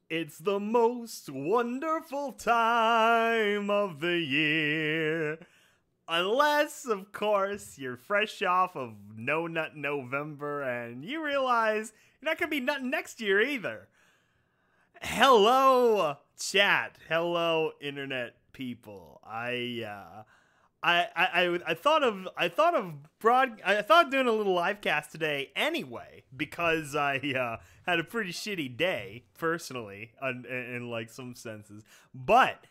It's the most wonderful time of the year. Unless, of course, you're fresh off of No Nut November and you realize you're not going to be nutting next year either. Hello, chat. Hello, internet people. I thought of doing a little live cast today anyway because I had a pretty shitty day personally in like some senses. But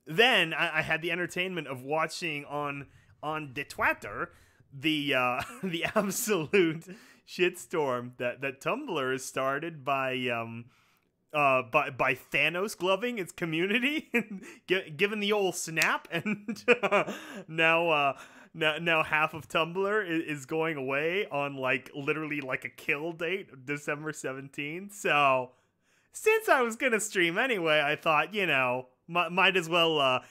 then I had the entertainment of watching on the Twitter the absolute shitstorm that Tumblr has started by Thanos gloving its community and given the old snap, and now half of Tumblr is going away on literally a kill date, December 17th. So since I was gonna stream anyway, I thought, might as well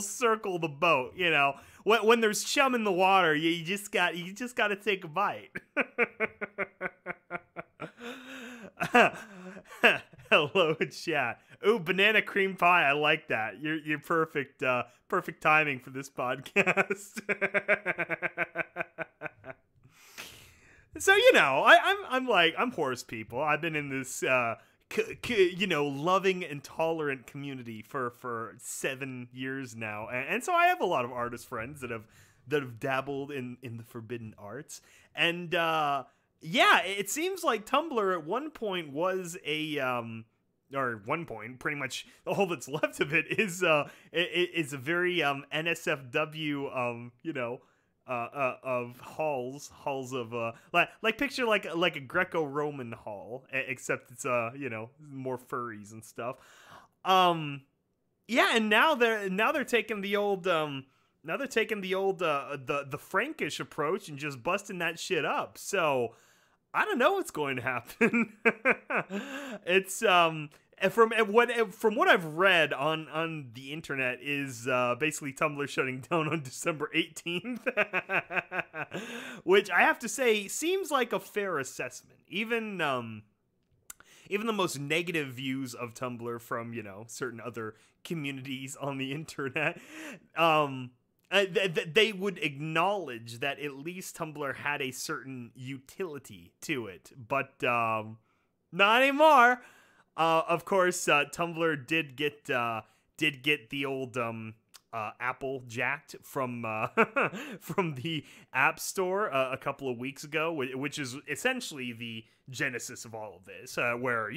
circle the boat. When there's chum in the water, you just got to take a bite. Hello, chat. Ooh, banana cream pie. I like that. You're perfect. Perfect timing for this podcast. So I'm horse people. I've been in this loving and tolerant community for 7 years now, and so I have a lot of artist friends that have dabbled in the forbidden arts, and yeah, it seems like Tumblr at one point was pretty much all that's left of it is a very NSFW of halls of picture like a Greco-Roman hall, except it's more furries and stuff. Yeah, and now they're taking the old the Frankish approach and just busting that shit up. So I don't know what's going to happen. It's from what I've read on the internet is basically Tumblr shutting down on December 18th, which I have to say seems like a fair assessment. Even the most negative views of Tumblr from certain other communities on the internet, they would acknowledge that at least Tumblr had a certain utility to it, but not anymore. Of course, Tumblr did get the old Apple jacked from the App Store a couple of weeks ago, which is essentially the genesis of all of this, where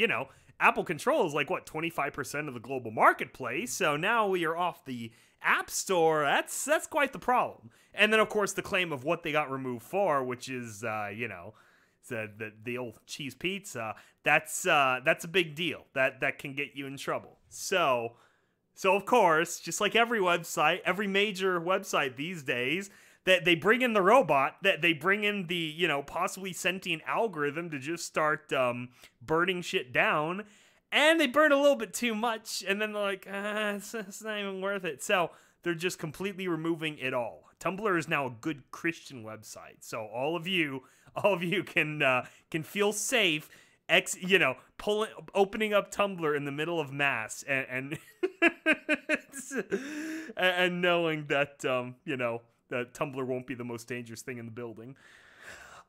Apple controls 25% of the global marketplace. So now we are off the App Store. That's quite the problem. And then of course the claim of what they got removed for, which is the old cheese pizza. That's a big deal. That can get you in trouble. So of course, just like every website, every major website these days, that they bring in the robot, that they bring in the possibly sentient algorithm to just start burning shit down. And they burn a little bit too much, and then they're like, it's not even worth it. So they're just completely removing it all. Tumblr is now a good Christian website, so all of you can feel safe, opening up Tumblr in the middle of mass and and knowing that that Tumblr won't be the most dangerous thing in the building.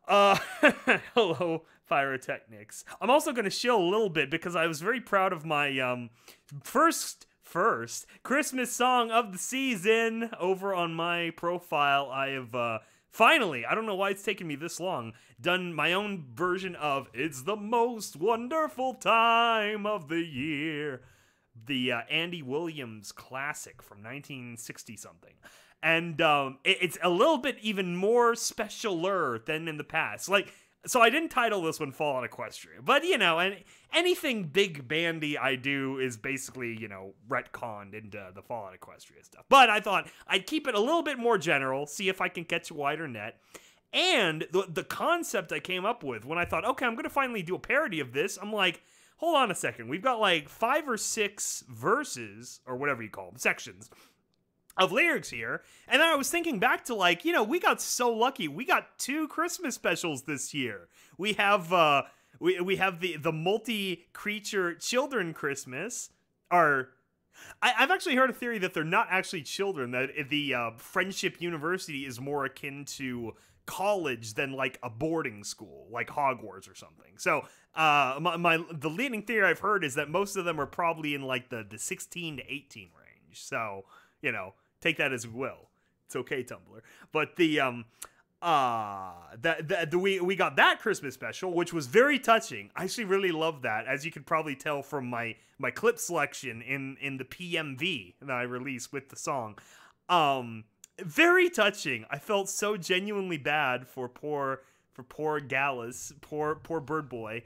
Hello, Pyrotechnics. I'm also going to shill a little bit because I was very proud of my first Christmas song of the season over on my profile. I have finally, I don't know why it's taken me this long, done my own version of It's the Most Wonderful Time of the Year, the Andy Williams classic from 1960 something. And it's a little bit even more specialer than in the past. So I didn't title this one Fall on Equestria. But, and anything big bandy I do is basically, retconned into the Fall on Equestria stuff. But I thought I'd keep it a little bit more general, see if I can catch a wider net. And the concept I came up with when I thought, okay, I'm going to finally do a parody of this, I'm like, hold on a second. We've got 5 or 6 verses, or whatever you call them, sections of lyrics here, and then I was thinking back to we got so lucky. We got 2 Christmas specials this year. We have We have the multi-creature children Christmas. I've actually heard a theory that they're not actually children, that the Friendship University is more akin to college than like a boarding school, like Hogwarts or something. So the leading theory I've heard is that most of them are probably in like the 16 to 18 range. So, you know, take that as you will. It's okay, Tumblr. But we got that Christmas special, which was very touching. I actually really loved that, as you could probably tell from my clip selection in the PMV that I released with the song. Very touching. I felt so genuinely bad for poor Gallus, poor Bird Boy,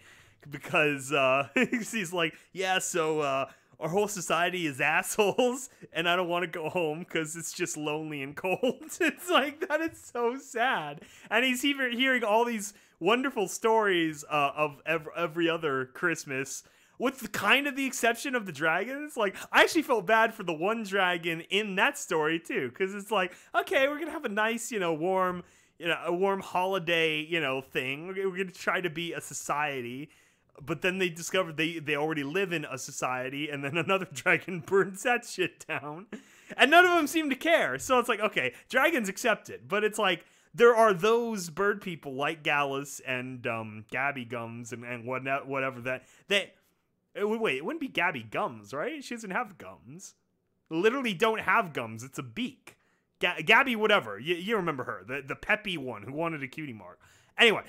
because he's like, yeah, so our whole society is assholes, and I don't want to go home because it's just lonely and cold. It's like, that is so sad. And he's even hearing all these wonderful stories of every other Christmas, with the exception of the dragons. Like, I actually felt bad for the one dragon in that story too, because it's like, okay, we're gonna have a nice, warm, a warm holiday, thing. We're gonna try to be a society. But then they discovered they already live in a society, and then another dragon burns that shit down. And none of them seem to care. So it's like, okay, dragons accept it. But it's like, there are those bird people like Gallus and Gabby Gums and whatever that... Wait, it wouldn't be Gabby Gums, right? She doesn't have gums. Literally don't have gums. It's a beak. Gabby whatever. You remember her. The peppy one who wanted a cutie mark. Anyway...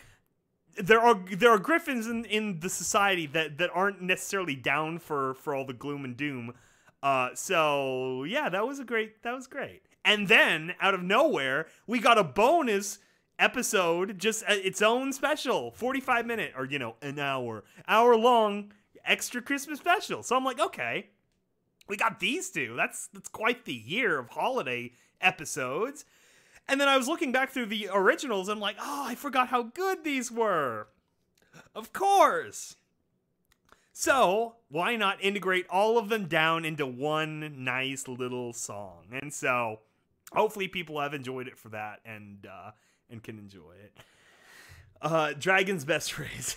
There are griffins in the society that aren't necessarily down for all the gloom and doom. So yeah, that was great. And then out of nowhere, we got a bonus episode, just its own special, 45-minute or an hour long extra Christmas special. So I'm like, okay, we got these two. That's quite the year of holiday episodes. And then I was looking back through the originals, and I'm like, oh, I forgot how good these were. Of course. So, why not integrate all of them down into one nice little song? And so, hopefully people have enjoyed it for that and can enjoy it. Dragon's best phrase.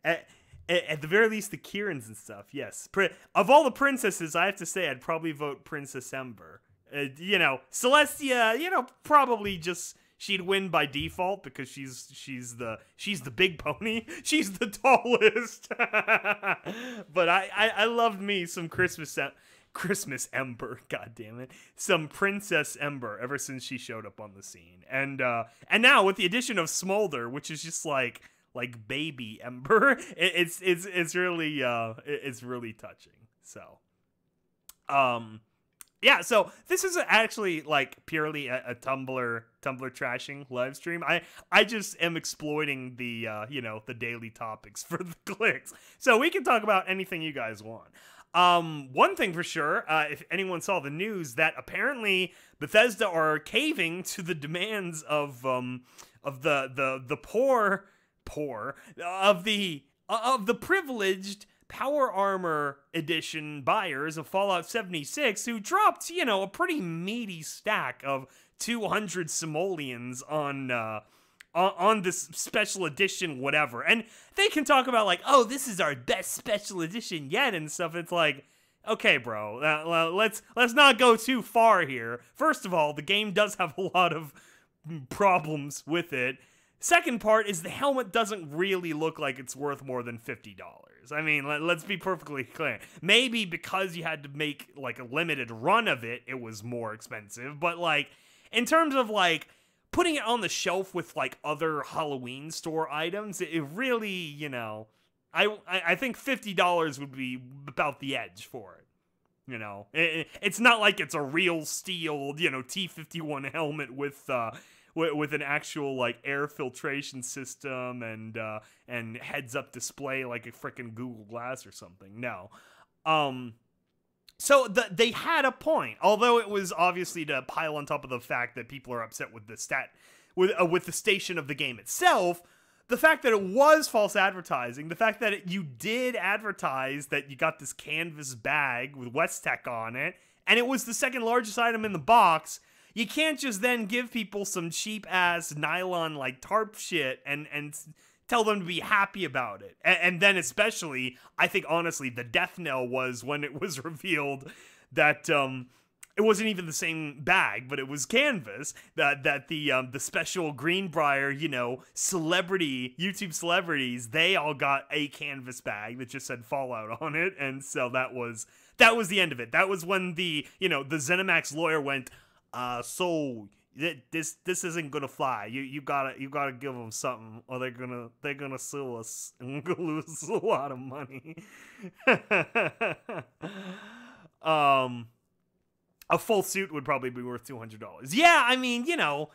At the very least, the Kirans and stuff, yes. Of all the princesses, I have to say I'd probably vote Princess Ember. Celestia, probably just she'd win by default because she's the big pony. She's the tallest. But I loved me some Christmas Ember, god damn it. Some Princess Ember ever since she showed up on the scene. And now with the addition of Smolder, which is just like baby Ember, it's really touching. So yeah, so this is actually like purely a Tumblr trashing live stream. I just am exploiting the the daily topics for the clicks, so we can talk about anything you guys want. One thing for sure, if anyone saw the news, that apparently Bethesda are caving to the demands of the poor of the privileged Power Armor Edition buyers of Fallout 76, who dropped, a pretty meaty stack of 200 simoleons on this special edition whatever. And they can talk about like, oh, this is our best special edition yet and stuff. It's like, okay, bro, let's not go too far here. First of all, the game does have a lot of problems with it. Second part is the helmet doesn't really look like it's worth more than $50. I mean, let's be perfectly clear. Maybe because you had to make like a limited run of it, it was more expensive. But like, in terms of like putting it on the shelf with like other Halloween store items, it really, I think $50 would be about the edge for it. It's not like it's a real steel, T-51 helmet with an actual like air filtration system and heads-up display like a freaking Google Glass or something. No. So they had a point, although it was obviously to pile on top of the fact that people are upset with with the station of the game itself. The fact that it was false advertising, the fact that you did advertise that you got this canvas bag with Westech on it, and it was the second largest item in the box. You can't just then give people some cheap-ass nylon, like, tarp shit and tell them to be happy about it. And then especially, I think honestly, the death knell was when it was revealed that it wasn't even the same bag, but it was canvas. That the special Greenbrier, you know, YouTube celebrities, they all got a canvas bag that just said Fallout on it, and so that was the end of it. That was when the ZeniMax lawyer went, so this isn't gonna fly. You gotta give them something, or they're gonna sue us, and we're gonna lose a lot of money. A full suit would probably be worth $200. Yeah, I mean, you know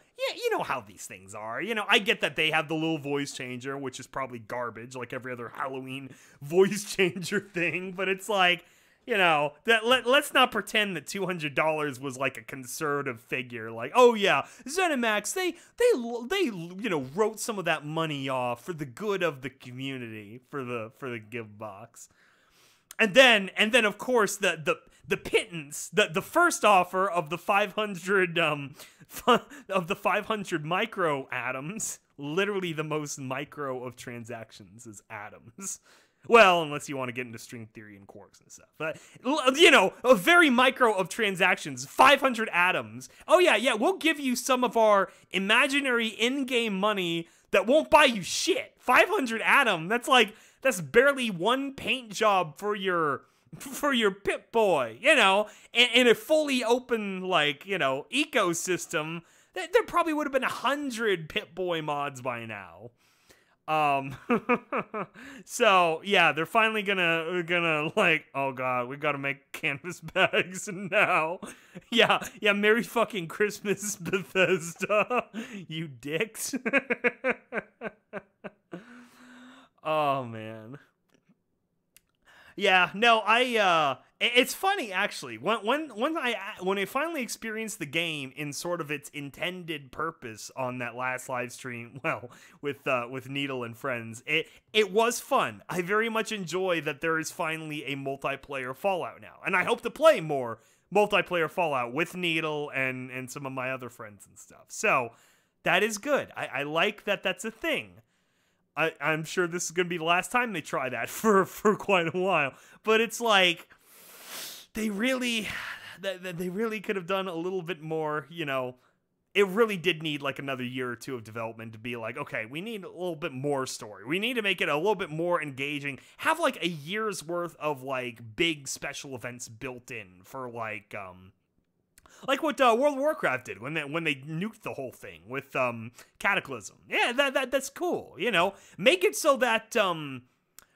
how these things are. You know, I get that they have the little voice changer, which is probably garbage, like every other Halloween voice changer thing. But it's like, you know, let's not pretend that $200 was like a conservative figure. Like, oh yeah, ZeniMax, they you know, wrote some of that money off for the good of the community for the give box. And then of course the pittance, the first offer of the 500 micro atoms, literally the most micro of transactions is atoms. Well, unless you want to get into string theory and quarks and stuff. But, you know, a very micro of transactions, 500 atoms. Oh yeah, we'll give you some of our imaginary in-game money that won't buy you shit. 500 atom, that's barely one paint job for your Pip-Boy, you know, in a fully open, like, you know, ecosystem. There probably would have been 100 Pip-Boy mods by now. So yeah, they're finally gonna like, oh god, we gotta make canvas bags now. Yeah, Merry fucking Christmas, Bethesda, you dicks. Oh man. Yeah, no, it's funny actually. When I finally experienced the game in sort of its intended purpose on that last live stream, well, with Needle and friends, it was fun. I very much enjoy that there is finally a multiplayer Fallout now, and I hope to play more multiplayer Fallout with Needle and some of my other friends and stuff. So that is good. I like that that's a thing. I'm sure this is going to be the last time they try that for quite a while. But it's like, they really could have done a little bit more, you know. It really did need like another year or two of development to be like, okay, we need a little bit more story. We need to make it a little bit more engaging. Have like a year's worth of like big special events built in for like what World of Warcraft did when they nuked the whole thing with Cataclysm. Yeah, that's cool. You know, make it so that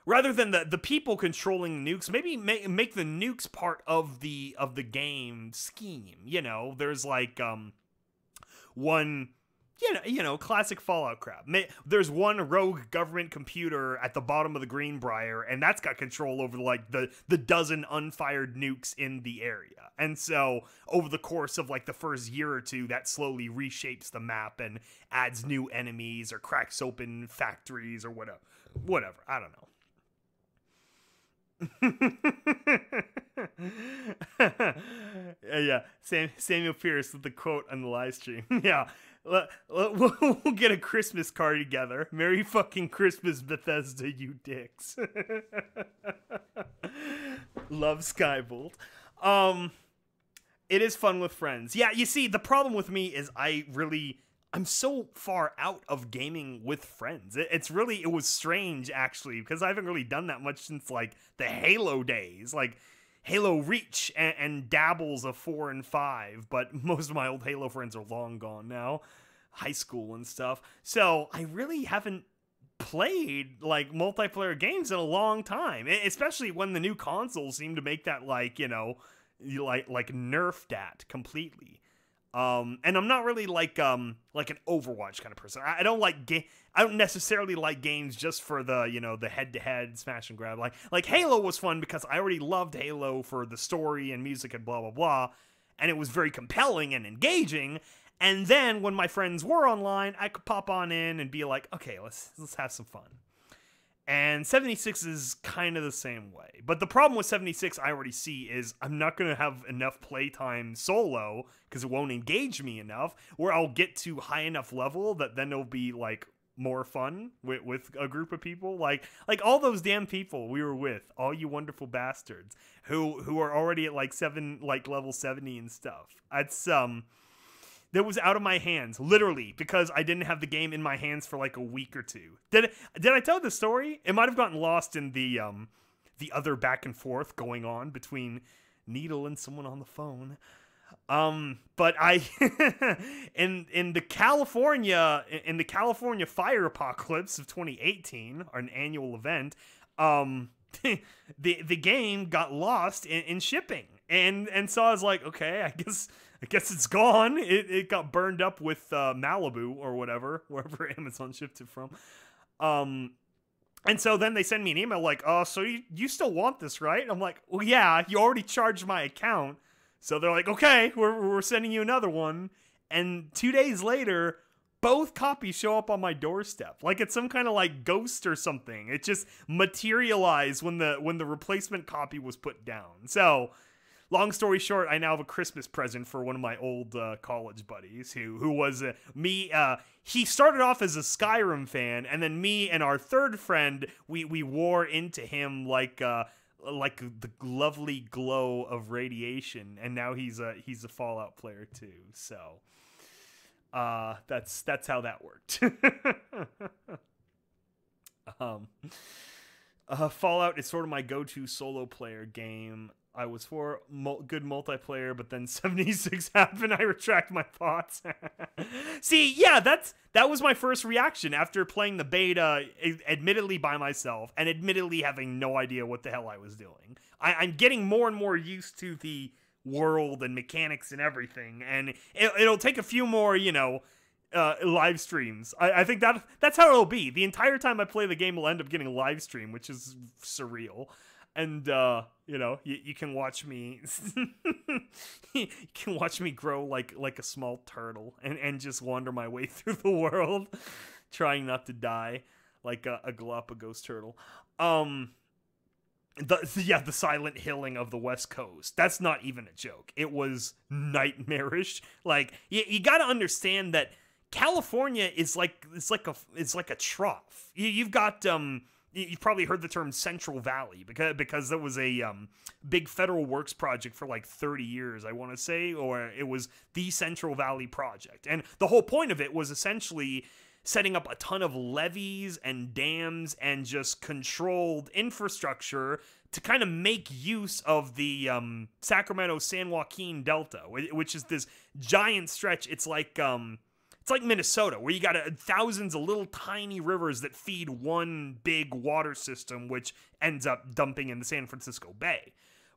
rather than the people controlling nukes, maybe make the nukes part of the game scheme. You know, there's like one. You know, classic Fallout crap. There's one rogue government computer at the bottom of the Greenbrier, and that's got control over like the dozen unfired nukes in the area. And so over the course of like the first year or two, that slowly reshapes the map and adds new enemies or cracks open factories or whatever. I don't know. Yeah, Samuel Pierce with the quote on the live stream. Yeah. We'll get a Christmas card together. Merry fucking Christmas, Bethesda, you dicks. Love Skybolt. It is fun with friends. Yeah, you see, the problem with me is I'm so far out of gaming with friends. It was strange, actually, because I haven't really done that much since, like, the Halo days. Like, Halo Reach and dabbles of 4 and 5, but most of my old Halo friends are long gone now. High school and stuff. So I really haven't played like multiplayer games in a long time, especially when the new consoles seem to make that like, you know, like nerfed that completely. And I'm not really like an Overwatch kind of person. I don't necessarily like games just for the, you know, the head-to-head smash and grab. Like Halo was fun because I already loved Halo for the story and music and blah blah blah, and it was very compelling and engaging. And then when my friends were online, I could pop on in and be like, okay, let's have some fun. And 76 is kind of the same way. But the problem with 76 I already see is I'm not going to have enough playtime solo because it won't engage me enough, where I'll get to high enough level that then it'll be like more fun with a group of people, like all those damn people we were with, all you wonderful bastards who are already at like level 70 and stuff. It's that was out of my hands, literally, because I didn't have the game in my hands for like a week or two. Did I tell the story? It might have gotten lost in the other back and forth going on between Needle and someone on the phone. But I in the California fire apocalypse of 2018, an annual event, the game got lost in shipping, and so I was like, okay, I guess it's gone. It got burned up with Malibu or whatever, wherever Amazon shipped it from. And so then they send me an email like, oh, so you still want this, right? I'm like, well, yeah, you already charged my account. So they're like, okay, we're sending you another one. And 2 days later, both copies show up on my doorstep. Like it's some kind of like ghost or something. It just materialized when the replacement copy was put down. So long story short, I now have a Christmas present for one of my old college buddies who was me. He started off as a Skyrim fan, and then me and our third friend, we wore into him like the lovely glow of radiation, and now he's a Fallout player too. So that's how that worked. Fallout is sort of my go-to solo player game. I was for good multiplayer, but then 76 happened. I retract my thoughts. See, yeah, that was my first reaction after playing the beta, admittedly by myself, and admittedly having no idea what the hell I was doing. I'm getting more and more used to the world and mechanics and everything, and it'll take a few more, live streams. I think that's how it'll be. The entire time I play the game, will end up getting a live stream, which is surreal. And you can watch me you can watch me grow like a small turtle and just wander my way through the world, trying not to die like a Galapagos turtle. The silent hilling of the West Coast. That's not even a joke. It was nightmarish. Like you got to understand that California is like a trough. You've got You've probably heard the term Central Valley because there was a big federal works project for like 30 years, I want to say, or it was the Central Valley Project. And the whole point of it was essentially setting up a ton of levees and dams and just controlled infrastructure to kind of make use of the Sacramento-San Joaquin Delta, which is this giant stretch. It's like Minnesota, where you got thousands of little tiny rivers that feed one big water system, which ends up dumping in the San Francisco Bay.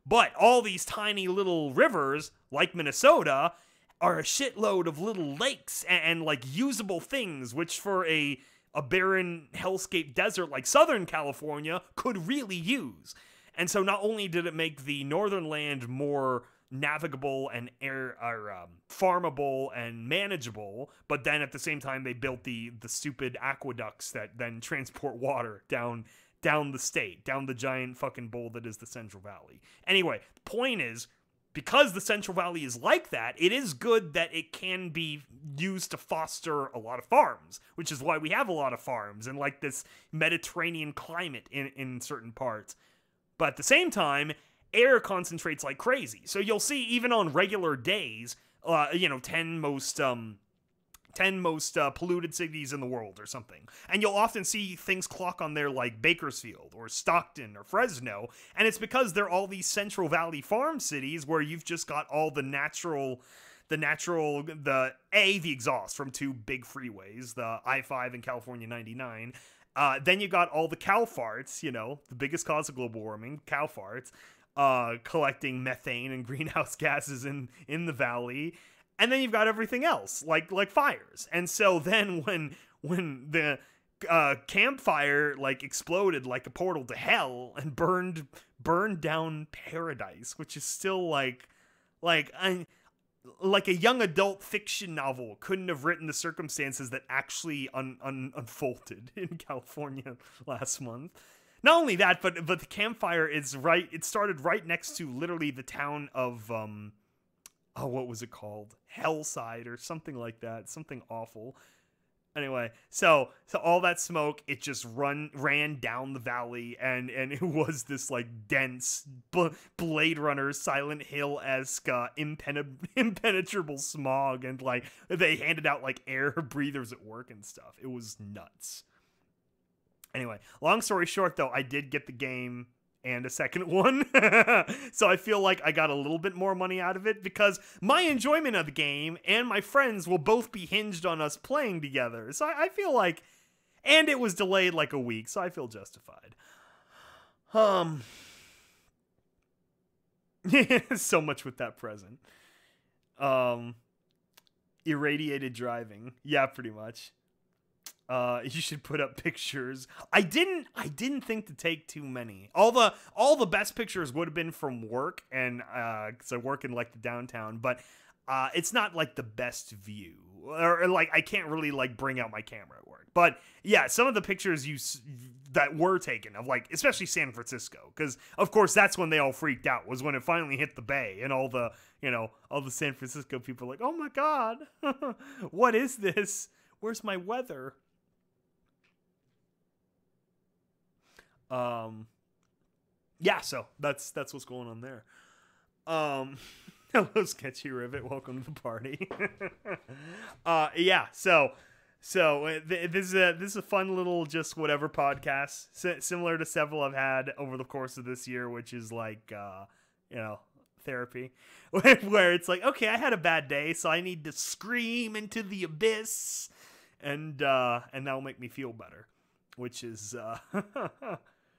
But all these tiny little rivers, like Minnesota, are a shitload of little lakes and like usable things, which for a barren hellscape desert like Southern California could really use. And so not only did it make the northern land more navigable and farmable and manageable, but then at the same time they built the stupid aqueducts that then transport water down the state, down the giant fucking bowl that is the Central Valley. Anyway, the point is, because the Central Valley is like that, it is good that it can be used to foster a lot of farms, which is why we have a lot of farms and like this Mediterranean climate in certain parts. But at the same time, air concentrates like crazy. So you'll see even on regular days, 10 most polluted cities in the world or something. And you'll often see things clock on there like Bakersfield or Stockton or Fresno. And it's because they're all these Central Valley farm cities where you've just got all the exhaust from two big freeways, the I-5 and California 99. Then you got all the cow farts, the biggest cause of global warming, cow farts. Collecting methane and greenhouse gases in the valley, and then you've got everything else like fires. And so then when the campfire like exploded like a portal to hell and burned down paradise, which is still like a young adult fiction novel couldn't have written the circumstances that actually unfolded in California last month. Not only that, but the campfire is right. It started right next to literally the town of what was it called? Hellside or something like that. Something awful. Anyway, so all that smoke, it just ran down the valley, and it was this like dense Blade Runner, Silent Hill-esque impenetrable smog, and like they handed out like air breathers at work and stuff. It was nuts. Anyway, long story short, though, I did get the game and a second one. So I feel like I got a little bit more money out of it because my enjoyment of the game and my friends will both be hinged on us playing together. So I feel like, and it was delayed like a week, so I feel justified. So much with that present. Irradiated driving. Yeah, pretty much. You should put up pictures. I didn't think to take too many. All the best pictures would have been from work, and because I work in like the downtown, but it's not like the best view, or like I can't really like bring out my camera at work. But yeah, some of the pictures that were taken of like, especially San Francisco, because of course that's when they all freaked out, was when it finally hit the Bay, and all the San Francisco people were like, oh my god, what is this? Where's my weather? Yeah, so that's what's going on there. Hello, Sketchy Rivet. Welcome to the party. Yeah, so this is a fun little just whatever podcast, similar to several I've had over the course of this year, which is like, therapy, where it's like, okay, I had a bad day, so I need to scream into the abyss, and that'll make me feel better, which is,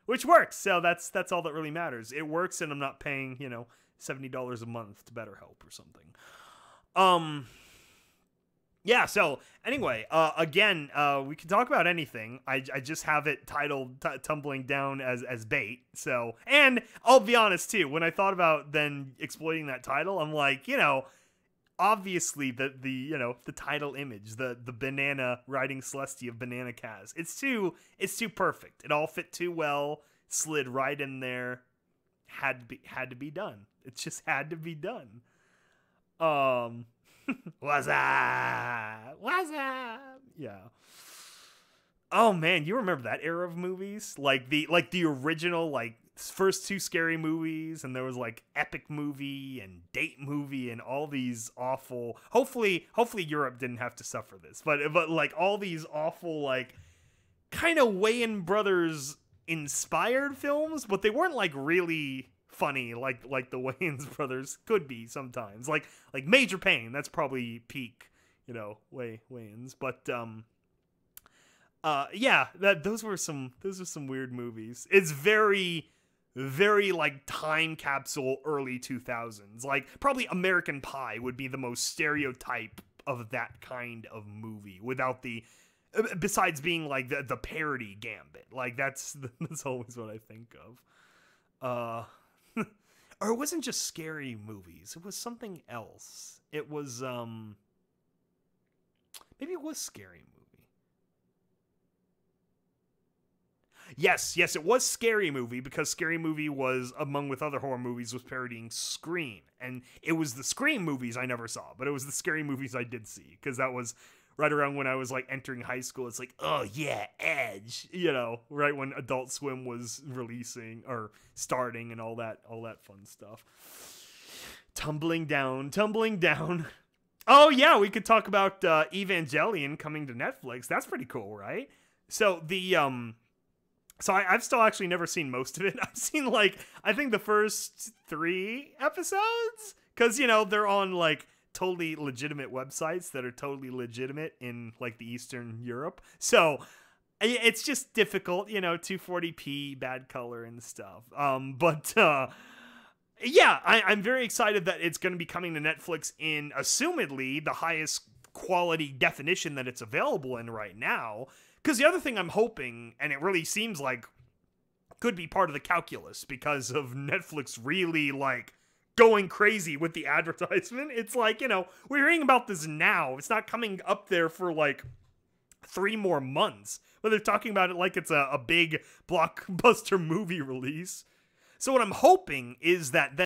which works. So that's all that really matters. It works, and I'm not paying, $70 a month to BetterHelp or something. Yeah, so anyway, again, we can talk about anything. I just have it titled Tumbling Down as bait. So, and I'll be honest too, when I thought about then exploiting that title, I'm like, obviously the title image, the banana riding Celestia of BananaCast, it's too perfect. It all fit too well, slid right in there. Had to be done. It just had to be done. What's up? Yeah. Oh man, you remember that era of movies? Like the original, like, first two Scary Movies, and there was like Epic Movie and Date Movie and all these awful, hopefully Europe didn't have to suffer this, but like all these awful, like, kind of Wayans Brothers inspired films, but they weren't like really funny like the Wayans Brothers could be sometimes. Like Major Pain, that's probably peak, Wayans, but yeah, those are some weird movies. It's very, very like time capsule early 2000s. Like probably American Pie would be the most stereotype of that kind of movie, without the, besides being like the parody gambit. Like that's always what I think of. Or it wasn't just Scary Movies. It was something else. It was maybe it was Scary Movie. Yes, it was Scary Movie, because Scary Movie was, among with other horror movies, was parodying Scream. And it was the Scream movies I never saw, but it was the Scary Movies I did see, because that was right around when I was like entering high school. It's like, oh yeah, Edge, right when Adult Swim was releasing or starting and all that fun stuff. Tumbling down. Oh yeah, we could talk about Evangelion coming to Netflix. That's pretty cool, right? So I've still actually never seen most of it. I've seen I think the first 3 episodes, because they're on like totally legitimate websites that are totally legitimate in like the Eastern Europe. So it's just difficult, 240p, bad color and stuff. But yeah, I'm very excited that it's going to be coming to Netflix in assumedly the highest quality definition that it's available in right now. Because the other thing I'm hoping, and it really seems like could be part of the calculus because of Netflix really going crazy with the advertisement. It's like, we're hearing about this now. It's not coming up there for 3 more months, but they're talking about it like it's a big blockbuster movie release. So what I'm hoping is that